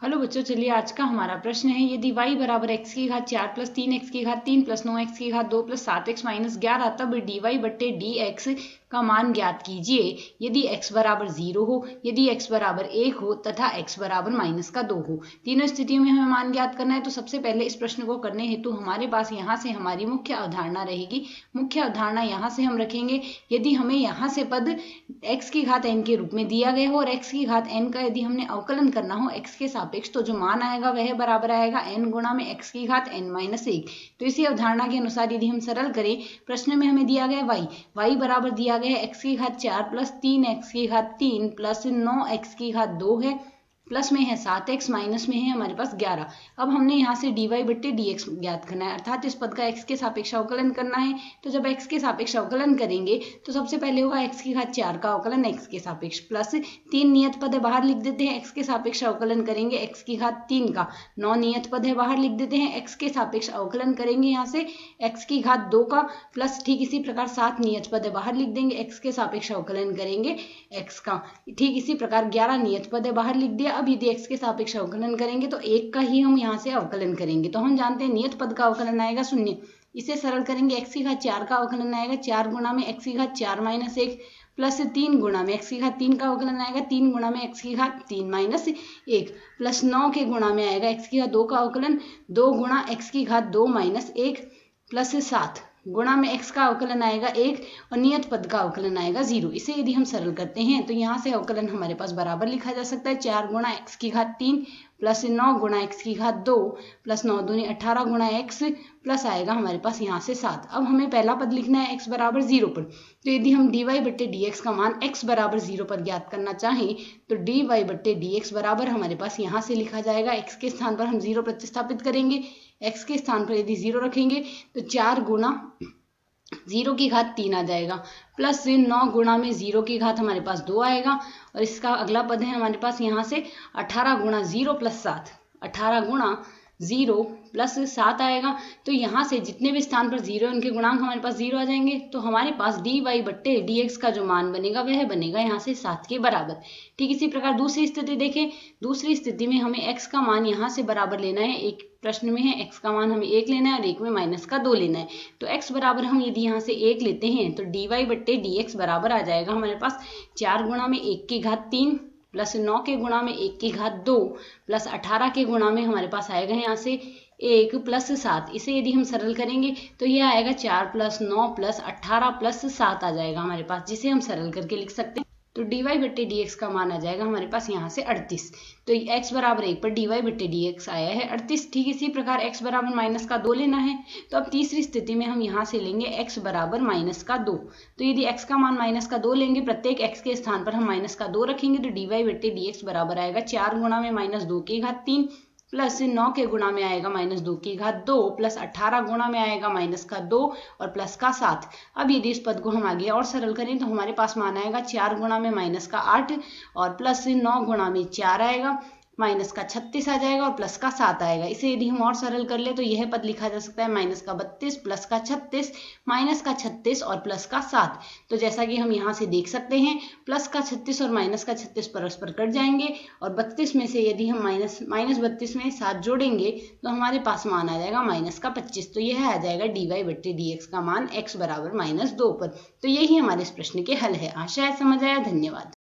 Hello बच्चों, चलिए आज का हमारा प्रश्न है, यदि y बराबर x की घात 4 प्लस 3x की घात 3 प्लस 9x की घात 2 प्लस 7x माइनस 11 तब dy बट्टे dx का मान ज्ञात कीजिए। यदि x बराबर 0 हो, यदि x बराबर 1 हो तथा x बराबर -2 हो। तीनों स्थितियों में हमें मान ज्ञात करना है। तो सबसे पहले इस प्रश्न को करने हेतु हमारे पास यहाँ से हमारी मुख्य अवधारणा रहेगी। मुख्य अवधारणा यहाँ से हम रखेंगे, यदि हमें यहाँ से पद x की घात n के रूप में दिया गया हो और x की घात n का यदि हमने अवकलन करना हो x के सापेक्ष, तो जो मान आएगा वह बराबर आएगा n गुणा में x की घात n-1। तो इसी अवधारणा के अनुसार यदि हम सरल करें, प्रश्न में हमें दिया गया y बराबर दिया गया है x की घात 4 प्लस 3x की घात 3 प्लस 9x की घात 2 है, प्लस में है 7x, माइनस में है हमारे पास 11। अब हमने यहाँ से dy बट्टे dx ज्ञात करना है, अर्थात इस पद का x के सापेक्ष अवकलन करना है। तो जब x के सापेक्ष अवकलन करेंगे तो सबसे पहले होगा x की घात 4 का अवकलन x के सापेक्ष, प्लस 3 नियत पद है बाहर लिख देते हैं, x के सापेक्ष अवकलन करेंगे x की घात 3 का, 9 नियत पद है बाहर लिख देते हैं, x के सापेक्ष अवकलन करेंगे यहाँ से x की घात 2 का, प्लस ठीक इसी प्रकार 7 नियत पद है बाहर लिख देंगे, x के सापेक्ष अवकलन करेंगे x का, ठीक इसी प्रकार 11 नियत पद है बाहर लिख दिया। अब यदि x के सापेक्ष अवकलन करेंगे तो 1 का ही हम यहाँ से अवकलन करेंगे, तो हम जानते हैं नियत पद का अवकलन आएगा 0। इसे सरल करेंगे, x की घात 4 का अवकलन आएगा 4 गुणा में x की घात 4 माइनस 1 प्लस 3 गुणा में x की घात 3 का अवकलन आएगा 3 गुणा में x की घात 3 माइनस 1 प्लस 9 के गुणा में आएगा x की घात 2 का अवकलन 2 गुणा x की घात 2 माइनस 1 प्लस 7 गुणा में x का अवकलन आएगा 1 और नियत पद का अवकलन आएगा 0। इसे यदि हम सरल करते हैं तो यहाँ से अवकलन हमारे पास बराबर लिखा जा सकता है 4 गुणा x की घात 3 प्लस 9 गुणा x की घात 2 प्लस 9 दूनी 18 गुणा x प्लस आएगा हमारे पास यहाँ से 7। अब हमें पहला पद लिखना है x बराबर 0 पर। तो यदि हम dy बट्टे dx का मान x बराबर 0 पर ज्ञात करना चाहें तो dy बट्टे dx बराबर हमारे पास यहाँ से लिखा जाएगा, x के स्थान पर हम 0 प्रतिस्थापित करेंगे, x के स्थान पर यदि 0 रखेंगे तो 4 गुणा 0 की घात 3 आ जाएगा, प्लस 9 गुणा में 0 की घात हमारे पास 2 आएगा और इसका अगला पद है हमारे पास यहाँ से 18 गुणा 0 प्लस 7, 18 गुणा 0 प्लस 7 आएगा। तो यहाँ से जितने भी स्थान पर 0 उनके गुणांक हमारे पास 0 आ जाएंगे। तो हमारे पास dy बट्टे dx का जो मान बनेगा वह बनेगा यहाँ से 7 के बराबर। ठीक इसी प्रकार दूसरी स्थिति देखें, दूसरी स्थिति में हमें x का मान यहाँ से बराबर लेना है, एक प्रश्न में है x का मान हमें 1 लेना है और एक में -2 लेना है। तो x बराबर हम यदि यहाँ से 1 लेते हैं तो dy बट्टे dx बराबर आ जाएगा हमारे पास 4 गुणा में 1 की घात 3 प्लस 9 के गुणा में 1 की घात 2 प्लस 18 के गुणा में हमारे पास आएगा यहाँ से 1 प्लस 7। इसे यदि हम सरल करेंगे तो यह आएगा 4 प्लस 9 प्लस 18 प्लस 7 आ जाएगा हमारे पास, जिसे हम सरल करके लिख सकते हैं। तो dy बट्टे dx का मान आ जाएगा हमारे पास यहाँ से 38। तो x बराबर 1 पर dy बट्टे dx आया है 38। ठीक इसी प्रकार x बराबर -2 लेना है। तो अब तीसरी स्थिति में हम यहाँ से लेंगे x बराबर -2। तो यदि x का मान -2 लेंगे, प्रत्येक x के स्थान पर हम -2 रखेंगे तो dy बट्टे dx बराबर आएगा 4 गुणा में -2 की घात 3 प्लस 9 के गुणा में आएगा -2 की घात 2 प्लस 18 गुणा में आएगा -2 और प्लस का 7। अब यदि इस पद को हम आगे और सरल करें तो हमारे पास मान आएगा 4 गुणा में -8 और प्लस 9 गुणा में 4 आएगा, -36 आ जाएगा और प्लस का 7 आएगा। इसे यदि हम और सरल कर ले तो यह पद लिखा जा सकता है -32 प्लस का 36 -36 और प्लस का 7। तो जैसा कि हम यहाँ से देख सकते हैं, प्लस का 36 और माइनस का 36 परस्पर कट जाएंगे और 32 में से यदि हम -32 में 7 जोड़ेंगे तो हमारे पास मान आ जाएगा -25। तो यह आ जाएगा dy बट्टे dx का मान x बराबर -2 पर। तो यही हमारे इस प्रश्न के हल है। आशा है समझ आया। धन्यवाद।